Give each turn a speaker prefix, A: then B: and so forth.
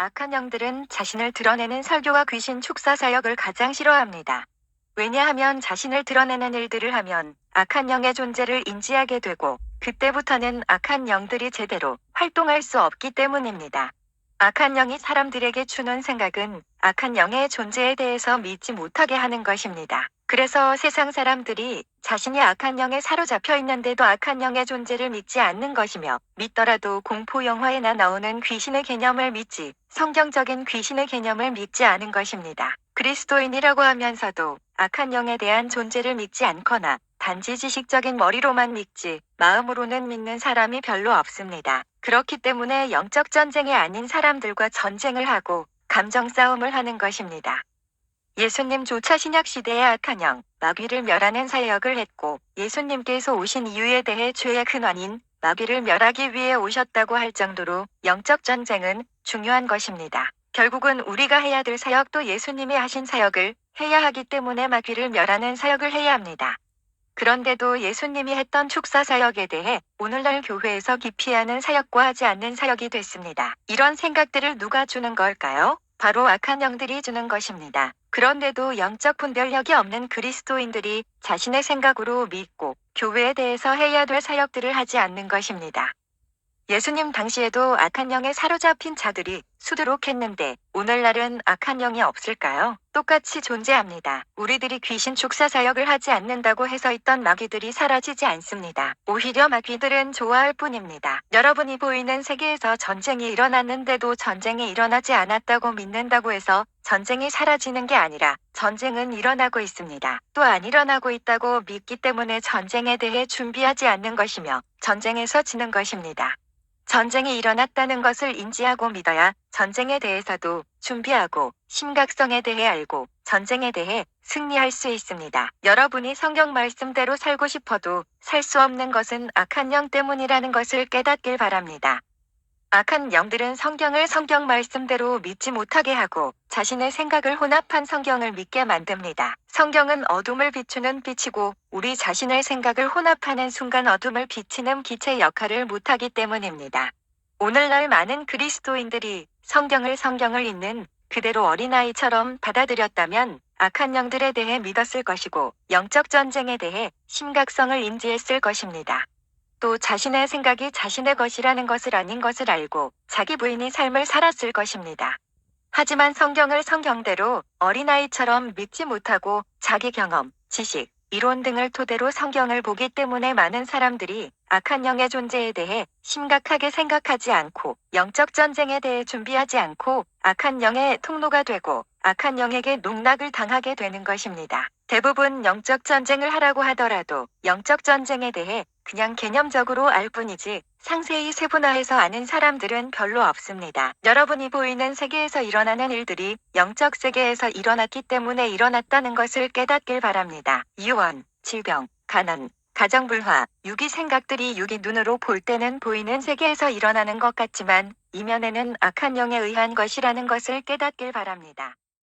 A: 악한 영들은 자신을 드러내는 설교와 귀신 축사 사역을 가장 싫어합니다. 왜냐하면 자신을 드러내는 일들을 하면 악한 영의 존재를 인지하게 되고 그때부터는 악한 영들이 제대로 활동할 수 없기 때문입니다. 악한 영이 사람들에게 주는 생각은 악한 영의 존재에 대해서 믿지 못하게 하는 것입니다. 그래서 세상 사람들이 자신이 악한 영에 사로잡혀 있는데도 악한 영의 존재를 믿지 않는 것이며 믿더라도 공포 영화에나 나오는 귀신의 개념을 믿지 성경적인 귀신의 개념을 믿지 않은 것입니다. 그리스도인이라고 하면서도 악한 영에 대한 존재를 믿지 않거나 단지 지식적인 머리로만 믿지 마음으로는 믿는 사람이 별로 없습니다. 그렇기 때문에 영적 전쟁이 아닌 사람들과 전쟁을 하고 감정 싸움을 하는 것입니다. 예수님조차 신약시대의 악한 영, 마귀를 멸하는 사역을 했고 예수님께서 오신 이유에 대해 죄의 근원인 마귀를 멸하기 위해 오셨다고 할 정도로 영적 전쟁은 중요한 것입니다. 결국은 우리가 해야 될 사역도 예수님이 하신 사역을 해야 하기 때문에 마귀를 멸하는 사역을 해야 합니다. 그런데도 예수님이 했던 축사 사역에 대해 오늘날 교회에서 기피하는 사역과 하지 않는 사역이 됐습니다. 이런 생각들을 누가 주는 걸까요? 바로 악한 영들이 주는 것입니다. 그런데도 영적 분별력이 없는 그리스도인들이 자신의 생각으로 믿고 교회에 대해서 해야 될 사역들을 하지 않는 것입니다. 예수님 당시에도 악한 영에 사로잡힌 자들이 수두룩했는데 오늘날은 악한 영이 없을까요? 똑같이 존재합니다. 우리들이 귀신 축사 사역을 하지 않는다고 해서 있던 마귀들이 사라지지 않습니다. 오히려 마귀들은 좋아할 뿐입니다. 여러분이 보이는 세계에서 전쟁이 일어났는데도 전쟁이 일어나지 않았다고 믿는다고 해서 전쟁이 사라지는 게 아니라 전쟁은 일어나고 있습니다. 또 안 일어나고 있다고 믿기 때문에 전쟁에 대해 준비하지 않는 것이며 전쟁에서 지는 것입니다. 전쟁이 일어났다는 것을 인지하고 믿어야 전쟁에 대해서도 준비하고 심각성에 대해 알고 전쟁에 대해 승리할 수 있습니다. 여러분이 성경 말씀대로 살고 싶어도 살 수 없는 것은 악한 영 때문이라는 것을 깨닫길 바랍니다. 악한 영들은 성경을 성경 말씀대로 믿지 못하게 하고 자신의 생각을 혼합한 성경을 믿게 만듭니다. 성경은 어둠을 비추는 빛이고 우리 자신의 생각을 혼합하는 순간 어둠을 비치는 빛의 역할을 못하기 때문입니다. 오늘날 많은 그리스도인들이 성경을 있는 그대로 어린아이처럼 받아들였다면 악한 영들에 대해 믿었을 것이고 영적 전쟁에 대해 심각성을 인지했을 것입니다. 또 자신의 생각이 자신의 것이라는 것을 아닌 것을 알고 자기 부인의 삶을 살았을 것입니다. 하지만 성경을 성경대로 어린아이처럼 믿지 못하고 자기 경험, 지식, 이론 등을 토대로 성경을 보기 때문에 많은 사람들이 악한 영의 존재에 대해 심각하게 생각하지 않고 영적 전쟁에 대해 준비하지 않고 악한 영의 통로가 되고 악한 영에게 농락을 당하게 되는 것입니다. 대부분 영적 전쟁을 하라고 하더라도 영적 전쟁에 대해 그냥 개념적으로 알 뿐이지 상세히 세분화해서 아는 사람들은 별로 없습니다. 여러분이 보이는 세계에서 일어나는 일들이 영적 세계에서 일어났기 때문에 일어났다는 것을 깨닫길 바랍니다. 유언, 질병, 가난, 가정불화, 유기 생각들이 유기 눈으로 볼 때는 보이는 세계에서 일어나는 것 같지만 이면에는 악한 영에 의한 것이라는 것을 깨닫길 바랍니다.